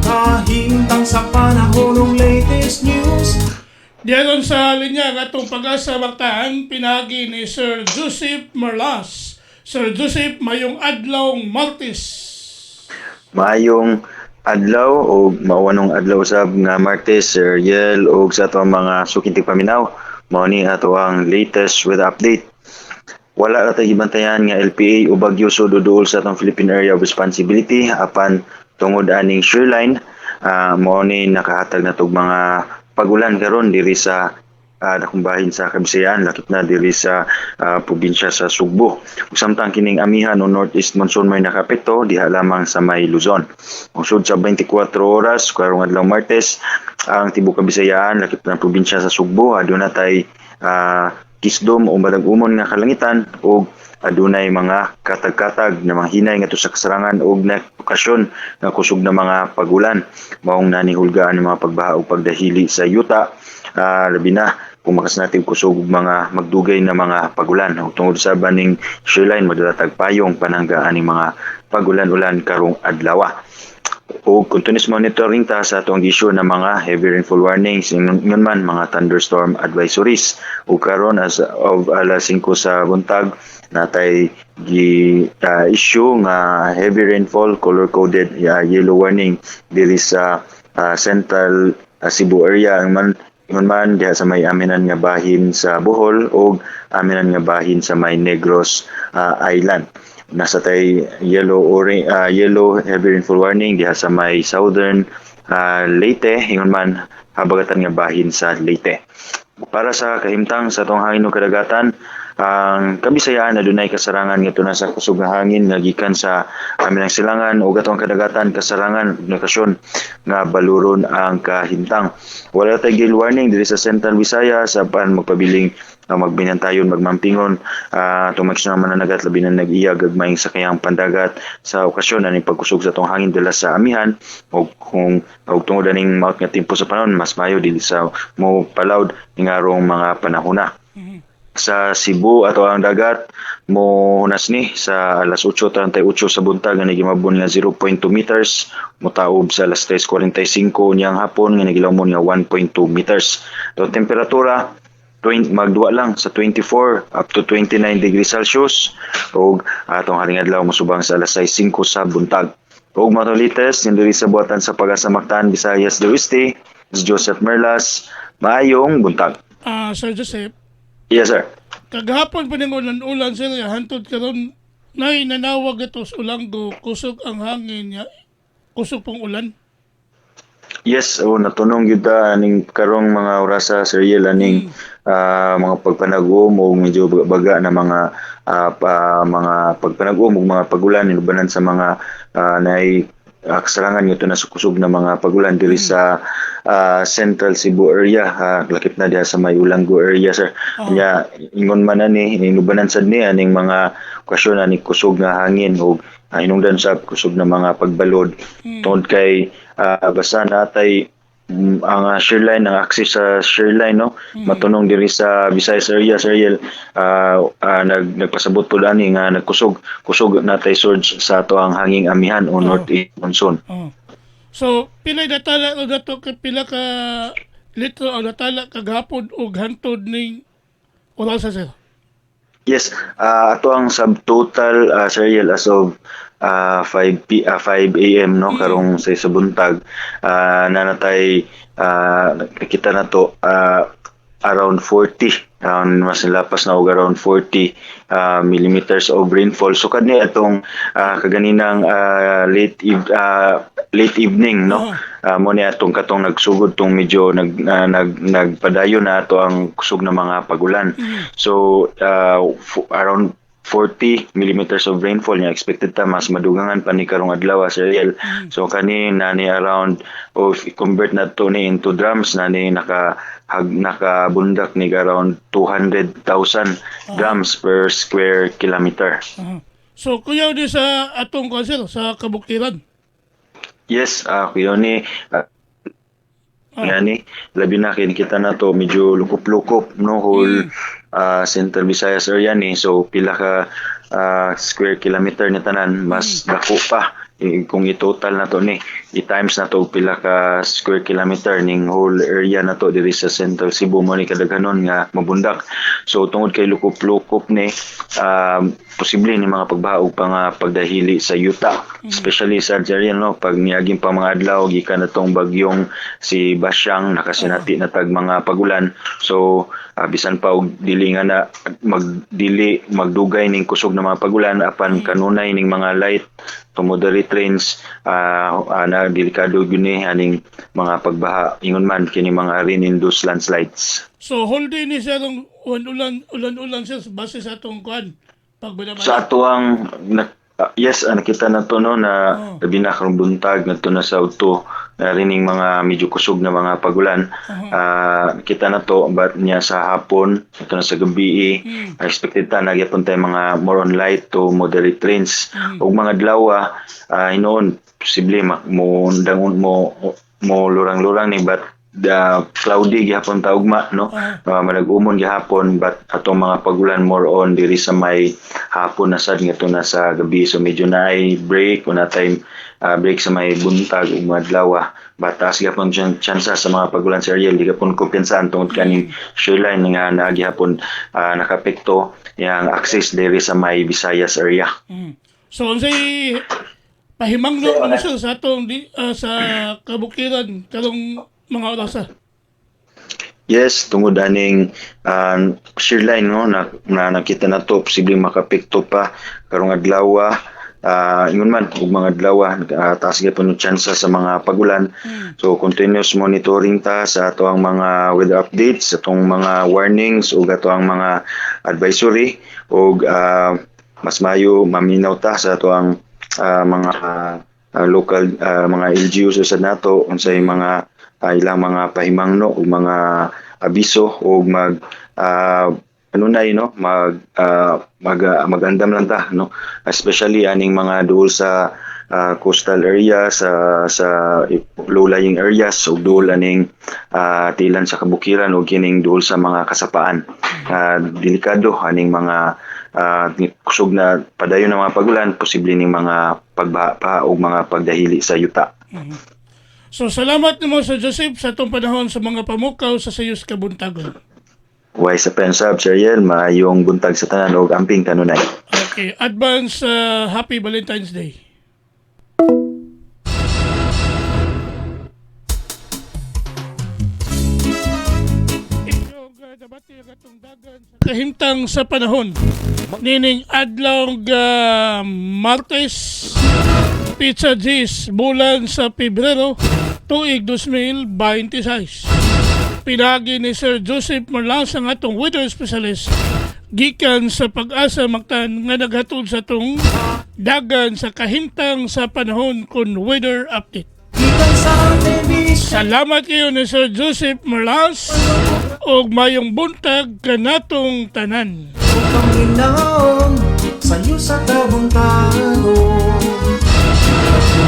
kahimtang sa panahon ng latest news. Diyan sa linya ng atong Pag-asa Bataan, pinagi ni Sir Joseph Merlas. Sir Joseph, mayong adlawng Martes. Maayong adlaw o mauwanong adlaw sab nga Martes, Sir Yel, o sa ato mga sukintig paminaw. Mao ni ato ang latest with update. Wala na tayo gibantayan nga LPA o bagyo duol sa atong Philippine Area of Responsibility apan tungod aning shoreline. Mao ni nakahatag na tog mga pagulan karon diri sa dakong bahin sa Kabisayan, lakip na diri sa probinsya sa Sugbo. Ug samtang kining amihan o northeast monsoon may nakapekto diha lamang sa may Luzon. Usod sa 24 oras karong adlaw Martes, ang tibuok Kabisayan, lakip na probinsya sa Sugbo, aduna tay kisdom o madag-umon nga kalangitan o adunay mga katag-katag na mga hinay nga sa kasarangan o na okasyon nga kusog na mga pagulan. Maong nanihulgaan ng mga pagbaha o pagdahili sa yuta, labi na kung makas natin kusog mga magdugay na mga pagulan. O tungod sa baning shoreline, madalatag payong pananggaan ng mga pagulan-ulan karong adlaw. O continuous monitoring ta sa atong issue ng mga heavy rainfall warnings, ngon man mga thunderstorm advisories. O karon as of alas 5 sa buntag natay issue nga heavy rainfall color coded yellow warning diri sa central Cebu area ngon man diha sa may aminan nga bahin sa Bohol o aminan nga bahin sa may Negros Island. Nasa tay yellow heavy rainfall warning diha sa may southern Leyte, ingon man habagatan nga bahin sa Leyte. Para sa kahimtang sa atong hangin ug kadagatan, ang Kabisayan adunay kasarangan ngadto na sa kusog nga hangin nga gikan sa aminang silangan ug atong kadagatan kasarangan ug nakasyon nga baluron ang kahimtang. Wala tay gale warning diri sa Central Visayas apan magpabiling magbinantayon magmampingon atong magsama mananagat labi na nag-iya gagmayng sakayang pandagat sa okasyon ani pagkusog sa atong hangin dala sa amihan ug kung tungod aning maut nga tempo sa panahon mas mayo dili sa mo palawd ngarong mga panahona. Sa Cebu ato ang dagat mo hunas ni sa alas 8:38 sa buntag nga nagimabon nga 0.2 meters, motaob sa alas 3:45 niyang hapon nga nagilawmon nga 1.2 meters. So temperatura magduwa lang sa 24 up to 29 degrees Celsius ug atong haring adlaw mosubang sa alas 6:05 sa buntag. Ug matolites diri sa buhatan sa Pag-asa Mactan, Visayas del Oeste, si Joseph Merlas. Maayong buntag. Sir Joseph, Yes sir. kagahapon pa ning ulan sir, hantod karon nay nanawag ito sa Ulanggo, kusog ang hangin niya, kusog pong ulan. Yes, natunong gyud ta aning karong mga orasa Sir Yel aning mga pagpanagom o medyo baga na mga mga pagpanagom ug mga pagulan inubanan sa mga naay kasarangan nito na sukusog na mga pagulan diri sa Central Cebu area, lakip na diha sa may Ulanggo area sir. Nya ingon man ani inubanan sad ni aning mga okasyon ani kusog nga hangin ug hinungdan sa kusog na mga pagbalod tungod kay basta natay ang shoreline, ang access sa shoreline matunong diri sa Visayas area Sir Yel, nagpasabot pud ani nga kusog natay surge sa ato ang hanging amihan o northeast monsoon. So pila datala o dato pila ka litro o datala kagahapon og hantod ning orasa sir? Yes, ato ang subtotal Sir Yel as of 5 AM karong sa buntag nanatay nakita na to around 40 mas lapas na og around 40 millimeters of rainfall. So kani atong kaganinang late evening mo ni atong katong nagsugod tong medyo nagpadayon na ato ang kusog na mga pagulan. So around 40 millimeters of rainfall niya expected ta mas madugangan pa ni karong adlaw Sir Yel. So kani nani around if convert na to ni into drums nani nakabundak ni around 200,000 drums per square kilometer. So kuyaw di sa atong konsil sa Kabuktiran. Yes, kuyaw ni yani labi na kita na to medyo lukop-lukop whole Central Visayas area ni, so pila ka square kilometer ni tanan mas dako pa kung i-total na to ni i-times na to og pila ka square kilometer ning whole area na to diri sa Central Cebu mo ni kadaghanon nga mabundak. So tungod kay lukop-lukop ni posible ni mga pagbaha ug pagdahili sa yuta, especially sa Jarian no pag niaging pa mga adlaw gikan natong bagyong si Basyang nakasinati na tag mga pagulan. So bisan pa og dili nga na magdugay ning kusog na mga pagulan apan kanunay ning mga light to moderate rains na delikado gyud ni aning mga pagbaha ingon man kini mga rain-induced landslides. So whole day ni siya tong ulan siya base sa atong kuan pagbada Sa ato ang nakita na to no na labi na karong buntag ngadto na sa auto rining mga medyo kusog na mga pagulan. Kita na to but niya sa hapon ito na sa gabi expected ta nagyapon tay mga more on light to moderate rains ug mga adlaw hinoon posible mo lurang-lurang ni but cloudy gihapon taugma no manag-umon gihapon but atong mga pagulan more on diri sa may hapon na sad ngadto na sa gabi so medyo naay break na time break sa may buntag ug mga adlaw but taas gihapon tsansa sa mga pagulan sa Ariel di gihapon kumpensahan tungod kaning shoreline nga gihapon nakapekto yang access diri sa may Visayas area. So unsay pahimangno ano siya sa atong sa kabukiran karong mga oras Yes, tungod aning shoreline no na nakita na to posibleng makapekto pa karong adlaw ingon man ug mga adlaw taas gyapon ang tsansa sa mga pagulan. So continuous monitoring ta sa ato ang mga weather updates, atong mga warnings ug ato ang mga advisory ug mas mayo maminaw ta sa ato ang mga local mga LGUs sa nato unsay mga ilang mga pahimangno o mga abiso o magandam lang ta no especially aning mga duol sa coastal area sa low lying areas o duol aning tilan sa kabukiran o kining duol sa mga kasapaan. Delikado aning mga kusog na padayon ng mga pagulan posible ning mga pagbaha pa o mga pagdahili sa yuta. So salamat nimo sa Joseph sa itong panahon sa mga pamukaw sa sayos kabuntagon. Way sa pensab, Sir Yel, maayong buntag sa tanan o amping kanunay. Okay, advance Happy Valentine's Day. Kahimtang sa panahon nining adlaw Martes Pizza G's bulan sa Pebrero tuig 2026. Pinagi ni Sir Joseph Morlas ang atong weather specialist gikan sa Pag-asa Mactan nga naghatod sa atong dagan sa kahimtang sa panahon kun weather update. Salamat kayo ni Sir Joseph Morlas og mayong buntag kanatong tanan. Panginoon, sa'yo sa kabuntagon.